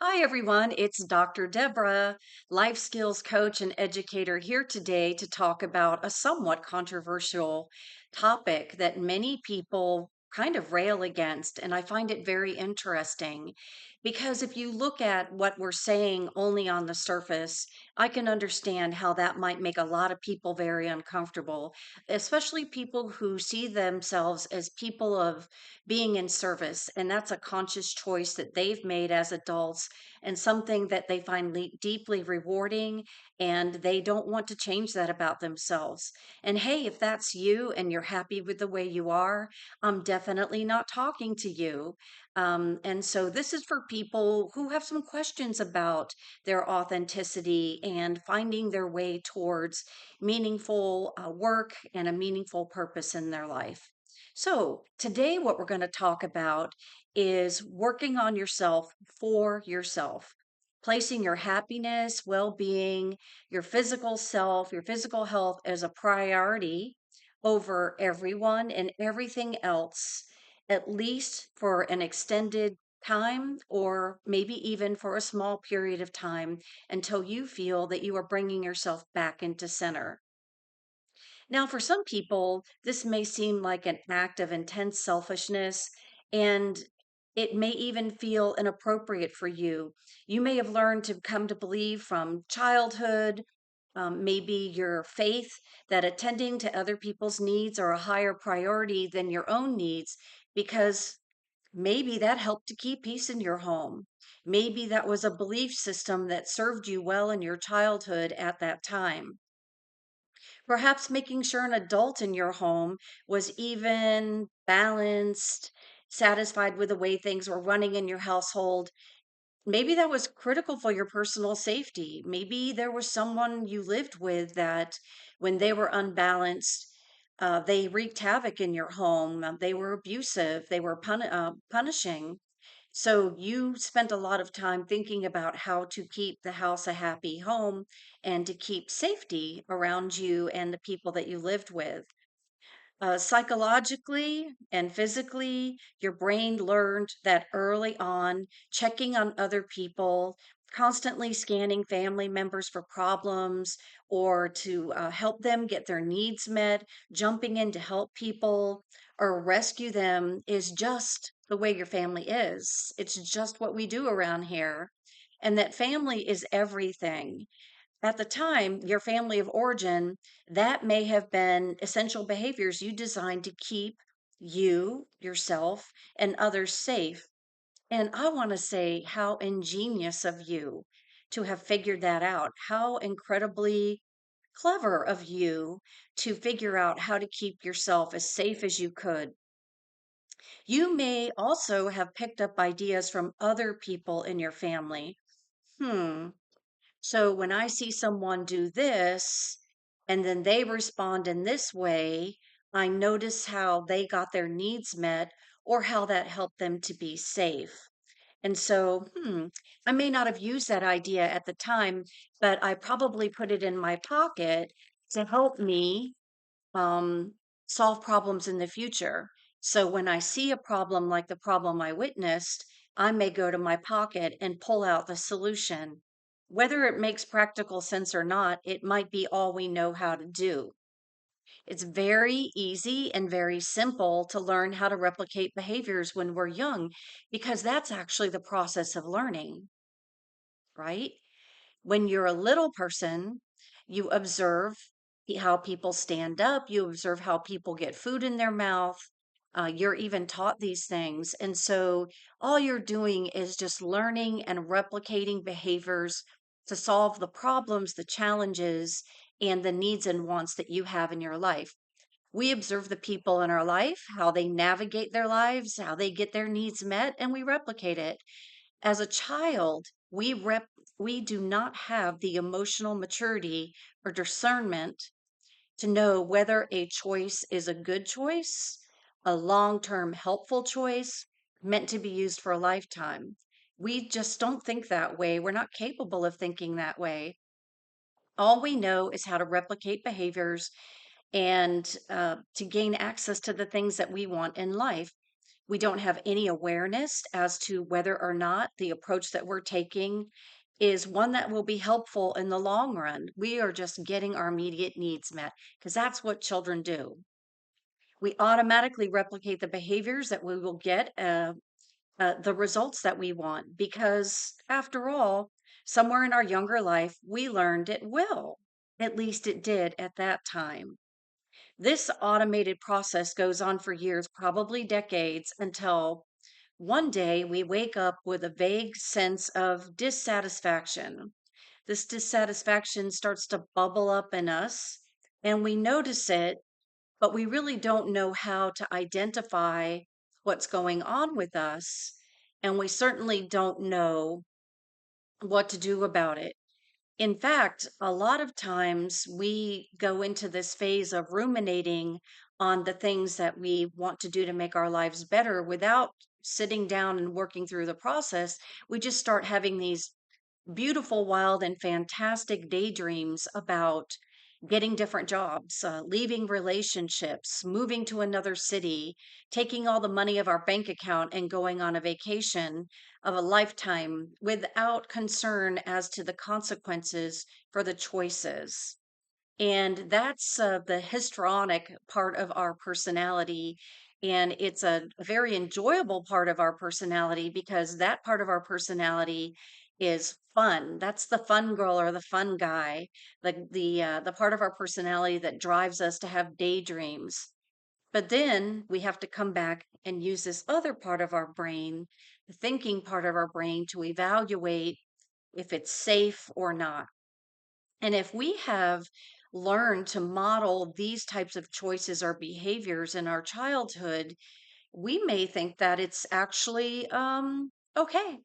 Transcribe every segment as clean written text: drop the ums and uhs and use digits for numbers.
Hi, everyone. It's Dr. Deborah, life skills coach and educator, here today to talk about a somewhat controversial topic that many people kind of rail against. And I find it very interesting because if you look at what we're saying only on the surface, I can understand how that might make a lot of people very uncomfortable, especially people who see themselves as people of being in service. And that's a conscious choice that they've made as adults and something that they find deeply rewarding, and they don't want to change that about themselves. And hey, if that's you and you're happy with the way you are, I'm definitely not talking to you. And so this is for people who have some questions about their authenticity and finding their way towards meaningful work and a meaningful purpose in their life. So, today, what we're going to talk about is working on yourself for yourself, placing your happiness, well being, your physical self, your physical health as a priority over everyone and everything else, at least for an extended time or maybe even for a small period of time until you feel that you are bringing yourself back into center. Now, for some people, this may seem like an act of intense selfishness, and it may even feel inappropriate for you. You may have learned to come to believe from childhood, maybe your faith, that attending to other people's needs are a higher priority than your own needs because maybe that helped to keep peace in your home. Maybe that was a belief system that served you well in your childhood at that time. Perhaps making sure an adult in your home was even balanced, satisfied with the way things were running in your household. Maybe that was critical for your personal safety. Maybe there was someone you lived with that when they were unbalanced, they wreaked havoc in your home. They were abusive, they were punishing. So you spent a lot of time thinking about how to keep the house a happy home and to keep safety around you and the people that you lived with. Psychologically and physically, your brain learned that early on, checking on other people, constantly scanning family members for problems or to help them get their needs met, jumping in to help people or rescue them is just the way your family is. It's just what we do around here. And that family is everything. At the time, your family of origin, that may have been essential behaviors you designed to keep you, yourself, and others safe. And I want to say how ingenious of you to have figured that out. How incredibly clever of you to figure out how to keep yourself as safe as you could. You may also have picked up ideas from other people in your family. Hmm. So when I see someone do this and then they respond in this way, I notice how they got their needs met or how that helped them to be safe. And so, I may not have used that idea at the time, but I probably put it in my pocket to help me um, solve problems in the future. So when I see a problem like the problem I witnessed, I may go to my pocket and pull out the solution. Whether it makes practical sense or not, it might be all we know how to do. It's very easy and very simple to learn how to replicate behaviors when we're young, because that's actually the process of learning, right? When you're a little person, you observe how people stand up, you observe how people get food in their mouth. You're even taught these things. And so all you're doing is just learning and replicating behaviors to solve the problems, the challenges, and the needs and wants that you have in your life. We observe the people in our life, how they navigate their lives, how they get their needs met, and we replicate it. As a child, we do not have the emotional maturity or discernment to know whether a choice is a good choice, a long-term helpful choice meant to be used for a lifetime. We just don't think that way. We're not capable of thinking that way. All we know is how to replicate behaviors and to gain access to the things that we want in life. We don't have any awareness as to whether or not the approach that we're taking is one that will be helpful in the long run. We are just getting our immediate needs met because that's what children do. We automatically replicate the behaviors that we will get the results that we want because, after all, somewhere in our younger life, we learned it will. At least it did at that time. This automated process goes on for years, probably decades, until one day we wake up with a vague sense of dissatisfaction. This dissatisfaction starts to bubble up in us, and we notice it, but we really don't know how to identify what's going on with us. And we certainly don't know what to do about it. In fact, a lot of times we go into this phase of ruminating on the things that we want to do to make our lives better without sitting down and working through the process. We just start having these beautiful, wild, and fantastic daydreams about getting different jobs, leaving relationships, moving to another city, taking all the money of our bank account and going on a vacation of a lifetime without concern as to the consequences for the choices. And that's the histrionic part of our personality. And it's a very enjoyable part of our personality because that part of our personality is fun. That's the fun girl or the fun guy, the part of our personality that drives us to have daydreams. But then we have to come back and use this other part of our brain, the thinking part of our brain, to evaluate if it's safe or not. And if we have learned to model these types of choices or behaviors in our childhood, we may think that it's actually okay.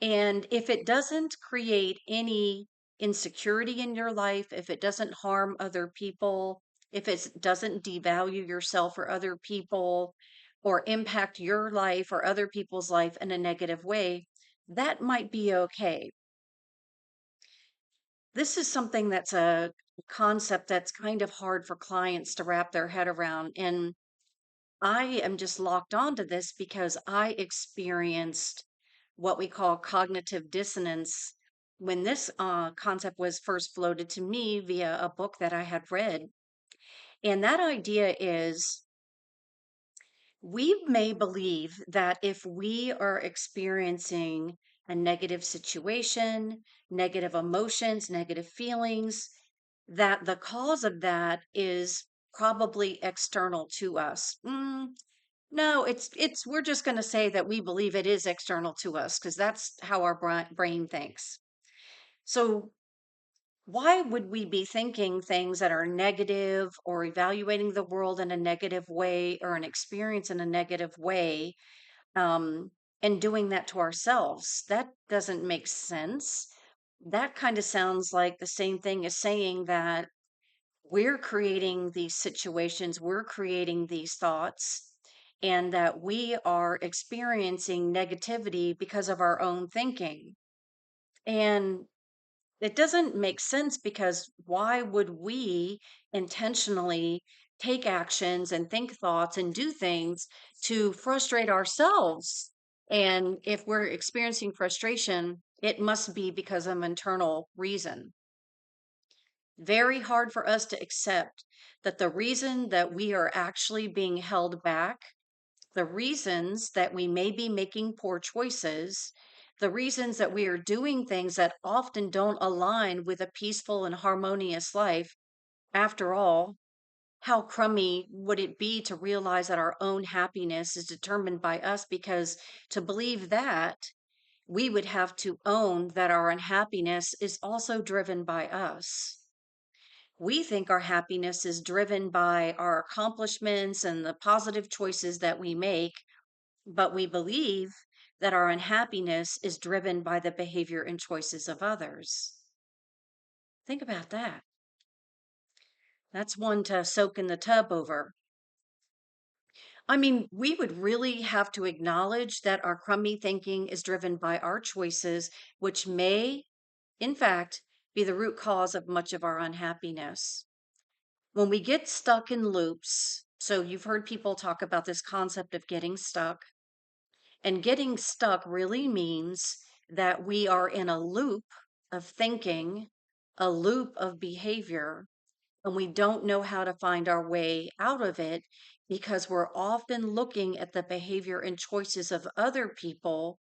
And if it doesn't create any insecurity in your life, if it doesn't harm other people, if it doesn't devalue yourself or other people, or impact your life or other people's life in a negative way, that might be okay. This is something that's a concept that's kind of hard for clients to wrap their head around. And I am just locked onto this because I experienced what we call cognitive dissonance when this concept was first floated to me via a book that I had read. And that idea is we may believe that if we are experiencing a negative situation, negative emotions, negative feelings, that the cause of that is probably external to us. No, it's we're just going to say that we believe it is external to us because that's how our brain thinks. So why would we be thinking things that are negative or evaluating the world in a negative way or an experience in a negative way, um, and doing that to ourselves? That doesn't make sense. That kind of sounds like the same thing as saying that we're creating these situations, we're creating these thoughts, and that we are experiencing negativity because of our own thinking. And it doesn't make sense because why would we intentionally take actions and think thoughts and do things to frustrate ourselves? And if we're experiencing frustration, it must be because of an internal reason. Very hard for us to accept that the reason that we are actually being held back, the reasons that we may be making poor choices, the reasons that we are doing things that often don't align with a peaceful and harmonious life. After all, how crummy would it be to realize that our own happiness is determined by us? Because to believe that, we would have to own that our unhappiness is also driven by us. We think our happiness is driven by our accomplishments and the positive choices that we make, but we believe that our unhappiness is driven by the behavior and choices of others. Think about that. That's one to soak in the tub over. I mean, we would really have to acknowledge that our crummy thinking is driven by our choices, which may, in fact, be the root cause of much of our unhappiness. When we get stuck in loops, So you've heard people talk about this concept of getting stuck. And getting stuck really means that we are in a loop of thinking, a loop of behavior, and we don't know how to find our way out of it because we're often looking at the behavior and choices of other people,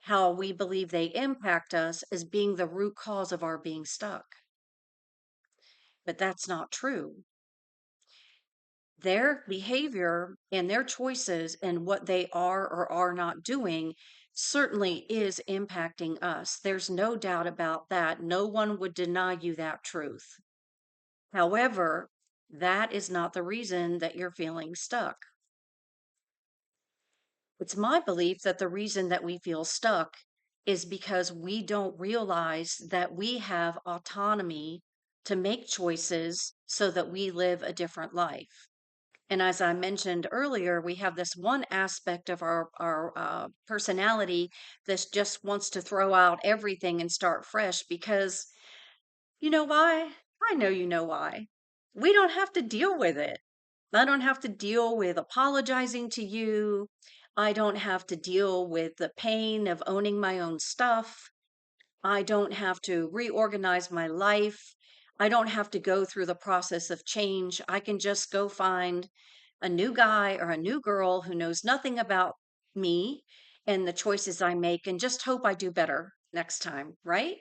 how we believe they impact us, as being the root cause of our being stuck. But that's not true. Their behavior and their choices and what they are or are not doing certainly is impacting us. There's no doubt about that. No one would deny you that truth. However, that is not the reason that you're feeling stuck. It's my belief that the reason that we feel stuck is because we don't realize that we have autonomy to make choices so that we live a different life. And as I mentioned earlier, we have this one aspect of our personality that just wants to throw out everything and start fresh because you know why? I know you know why. We don't have to deal with it. I don't have to deal with apologizing to you. I don't have to deal with the pain of owning my own stuff. I don't have to reorganize my life. I don't have to go through the process of change. I can just go find a new guy or a new girl who knows nothing about me and the choices I make and just hope I do better next time, right?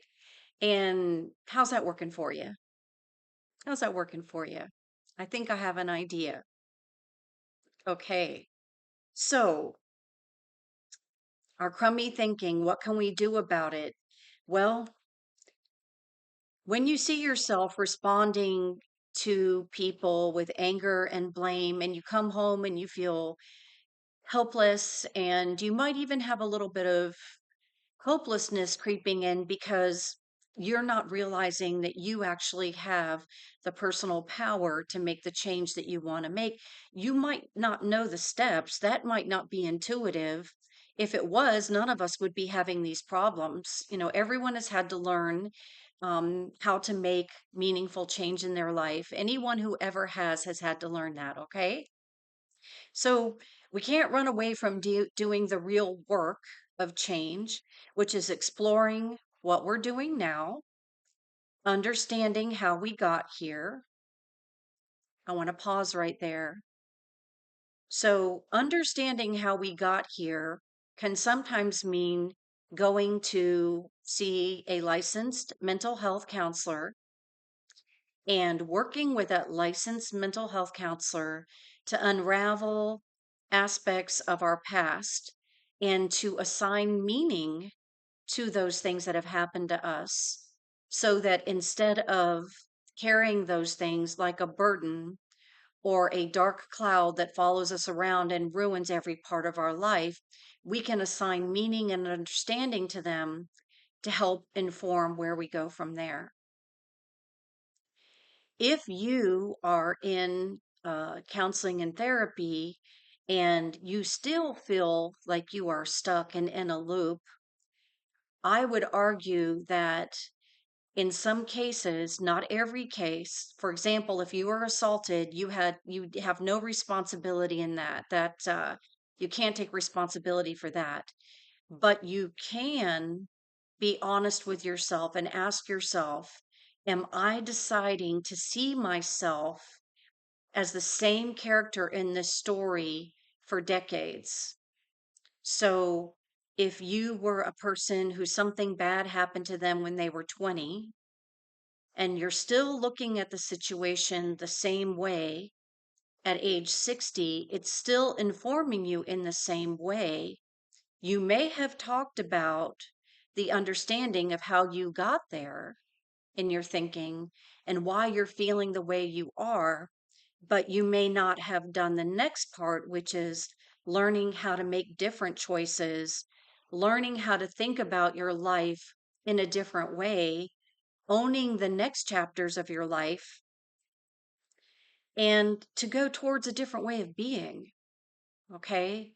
And how's that working for you? How's that working for you? I think I have an idea. Okay. So, our crummy thinking, what can we do about it? Well, when you see yourself responding to people with anger and blame, and you come home and you feel helpless, and you might even have a little bit of hopelessness creeping in because you're not realizing that you actually have the personal power to make the change that you want to make. You might not know the steps, that might not be intuitive. If it was, none of us would be having these problems. You know, everyone has had to learn how to make meaningful change in their life. Anyone who ever has had to learn that, okay? So we can't run away from doing the real work of change, which is exploring what we're doing now, understanding how we got here. I want to pause right there. So, understanding how we got here can sometimes mean going to see a licensed mental health counselor and working with that licensed mental health counselor to unravel aspects of our past and to assign meaning to those things that have happened to us so that instead of carrying those things like a burden or a dark cloud that follows us around and ruins every part of our life, we can assign meaning and understanding to them to help inform where we go from there. If you are in counseling and therapy and you still feel like you are stuck and in a loop, I would argue that in some cases, not every case, for example, if you were assaulted, you have no responsibility in that. You can't take responsibility for that. But you can be honest with yourself and ask yourself, am I deciding to see myself as the same character in this story for decades? So if you were a person who something bad happened to them when they were 20 and you're still looking at the situation the same way at age 60, it's still informing you in the same way. You may have talked about the understanding of how you got there in your thinking and why you're feeling the way you are, but you may not have done the next part, which is learning how to make different choices, learning how to think about your life in a different way, owning the next chapters of your life, and to go towards a different way of being. Okay.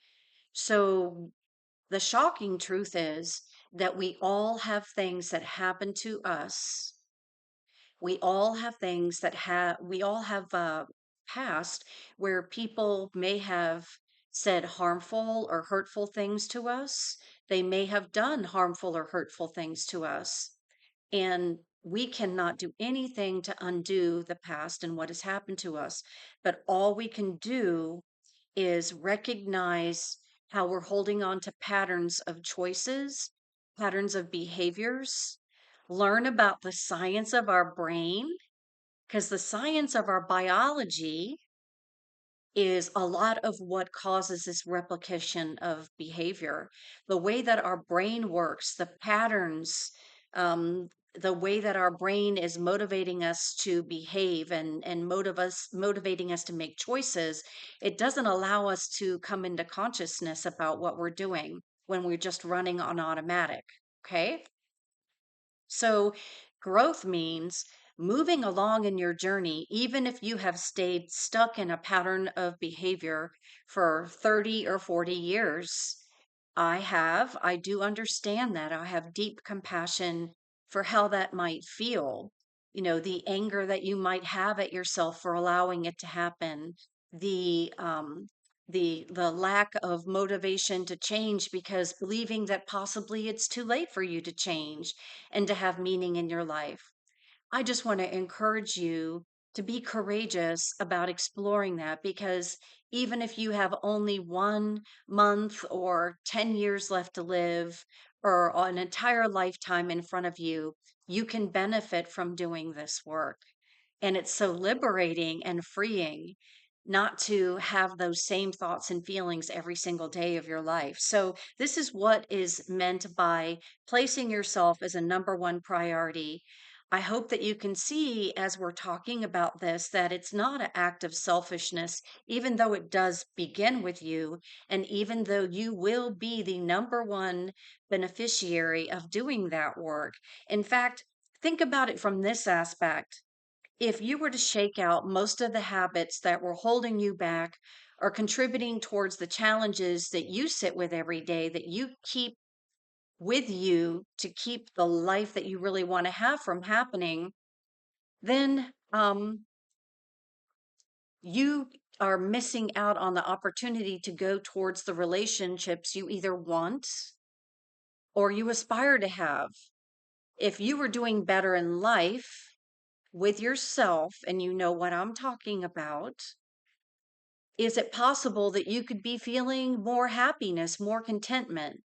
So the shocking truth is that we all have things that happen to us. We all have things that we all have past where people may have said harmful or hurtful things to us. They may have done harmful or hurtful things to us. And we cannot do anything to undo the past and what has happened to us. But all we can do is recognize how we're holding on to patterns of choices, patterns of behaviors, learn about the science of our brain, because the science of our biology is a lot of what causes this replication of behavior. The way that our brain works, the patterns, the way that our brain is motivating us to behave and motivating us to make choices, it doesn't allow us to come into consciousness about what we're doing when we're just running on automatic. Okay. So, growth means moving along in your journey, even if you have stayed stuck in a pattern of behavior for 30 or 40 years. I do understand that. I have deep compassion for how that might feel. The anger that you might have at yourself for allowing it to happen, the the lack of motivation to change because believing that possibly it's too late for you to change and to have meaning in your life. I just want to encourage you to be courageous about exploring that, because even if you have only 1 month or 10 years left to live or an entire lifetime in front of you, you can benefit from doing this work. And it's so liberating and freeing not to have those same thoughts and feelings every single day of your life. So, this is what is meant by placing yourself as a number one priority. I hope that you can see as we're talking about this that it's not an act of selfishness, even though it does begin with you, and even though you will be the number one beneficiary of doing that work. In fact, think about it from this aspect. If you were to shake out most of the habits that were holding you back or contributing towards the challenges that you sit with every day, that you keep with you to keep the life that you really want to have from happening, then you are missing out on the opportunity to go towards the relationships you either want or you aspire to have. If you were doing better in life with yourself, and you know what I'm talking about, is it possible that you could be feeling more happiness, more contentment?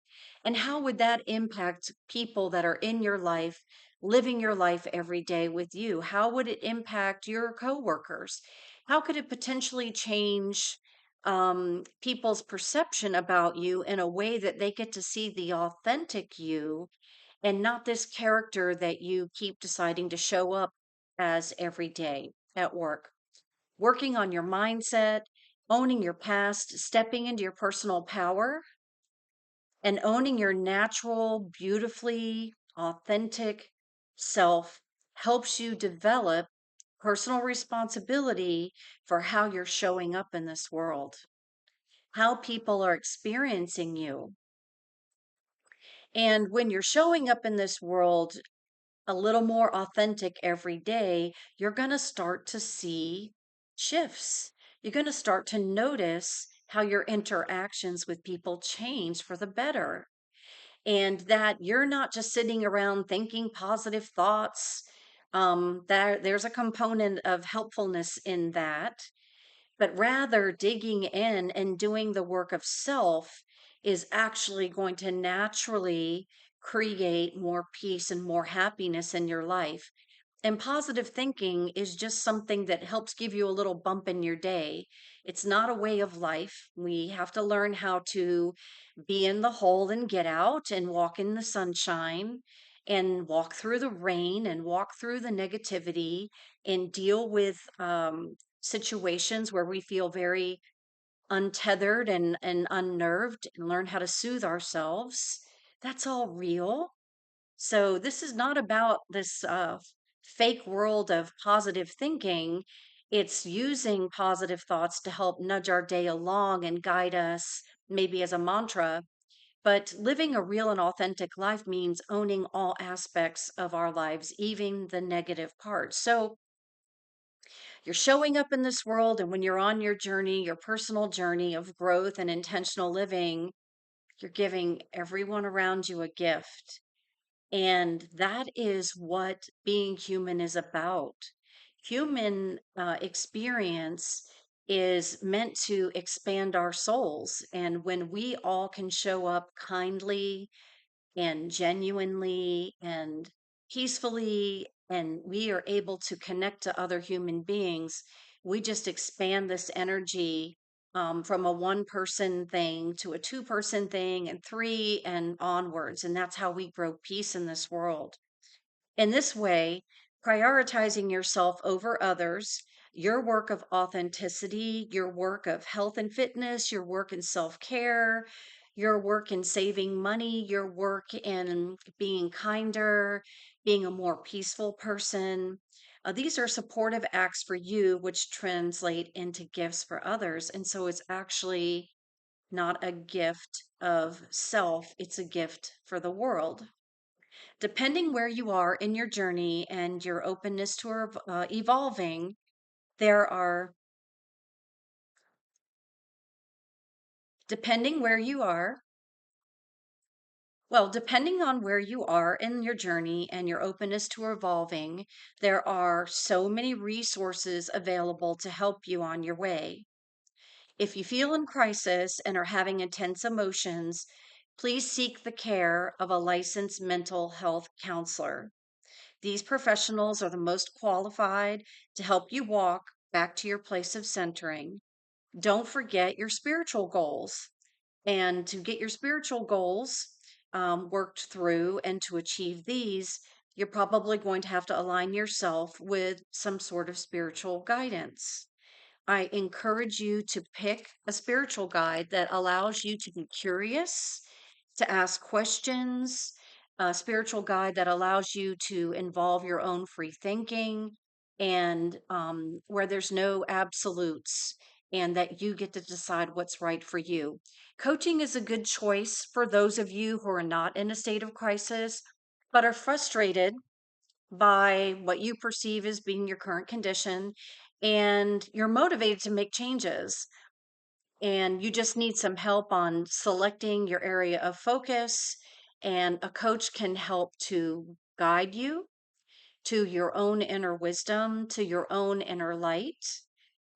And how would that impact people that are in your life, living your life every day with you? How would it impact your coworkers? How could it potentially change people's perception about you in a way that they get to see the authentic you and not this character that you keep deciding to show up as every day at work? Working on your mindset, owning your past, stepping into your personal power, and owning your natural, beautifully authentic self helps you develop personal responsibility for how you're showing up in this world, how people are experiencing you. And when you're showing up in this world a little more authentic every day, you're going to start to see shifts. You're going to start to notice how your interactions with people change for the better, and that you're not just sitting around thinking positive thoughts. There's a component of helpfulness in that, but rather digging in and doing the work of self is actually going to naturally create more peace and more happiness in your life. And positive thinking is just something that helps give you a little bump in your day. It's not a way of life. We have to learn how to be in the hole and get out and walk in the sunshine and walk through the rain and walk through the negativity and deal with situations where we feel very untethered and unnerved, and learn how to soothe ourselves. That's all real. So this is not about this fake world of positive thinking. It's using positive thoughts to help nudge our day along and guide us, maybe as a mantra. But living a real and authentic life means owning all aspects of our lives, even the negative parts. So You're showing up in this world, and when you're on your journey, your personal journey of growth and intentional living, you're giving everyone around you a gift. And that is what being human is about. Human experience is meant to expand our souls. And when we all can show up kindly and genuinely and peacefully, and we are able to connect to other human beings, we just expand this energy from a one person thing to a two-person thing and three and onwards. And that's how we grow peace in this world. In this way, prioritizing yourself over others, your work of authenticity, your work of health and fitness, your work in self care, your work in saving money, your work in being kinder, being a more peaceful person. These are supportive acts for you, which translate into gifts for others. And so it's actually not a gift of self, it's a gift for the world. Depending where you are in your journey and your openness to evolving, there are, depending where you are, well, depending on where you are in your journey and your openness to evolving, there are so many resources available to help you on your way. If you feel in crisis and are having intense emotions, please seek the care of a licensed mental health counselor. These professionals are the most qualified to help you walk back to your place of centering. Don't forget your spiritual goals. And to get your spiritual goals worked through and to achieve these, you're probably going to have to align yourself with some sort of spiritual guidance. I encourage you to pick a spiritual guide that allows you to be curious, to ask questions, a spiritual guide that allows you to involve your own free thinking and where there's no absolutes and that you get to decide what's right for you. Coaching is a good choice for those of you who are not in a state of crisis but are frustrated by what you perceive as being your current condition, and you're motivated to make changes. And you just need some help on selecting your area of focus, and a coach can help to guide you to your own inner wisdom, to your own inner light,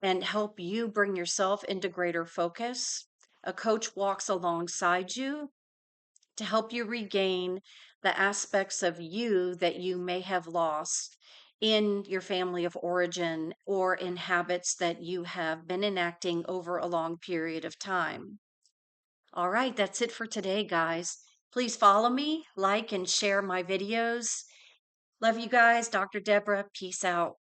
and help you bring yourself into greater focus. A coach walks alongside you to help you regain the aspects of you that you may have lost in your family of origin or in habits that you have been enacting over a long period of time. All right, that's it for today, guys. Please follow me, like, and share my videos. Love you guys. Dr. Deborah, peace out.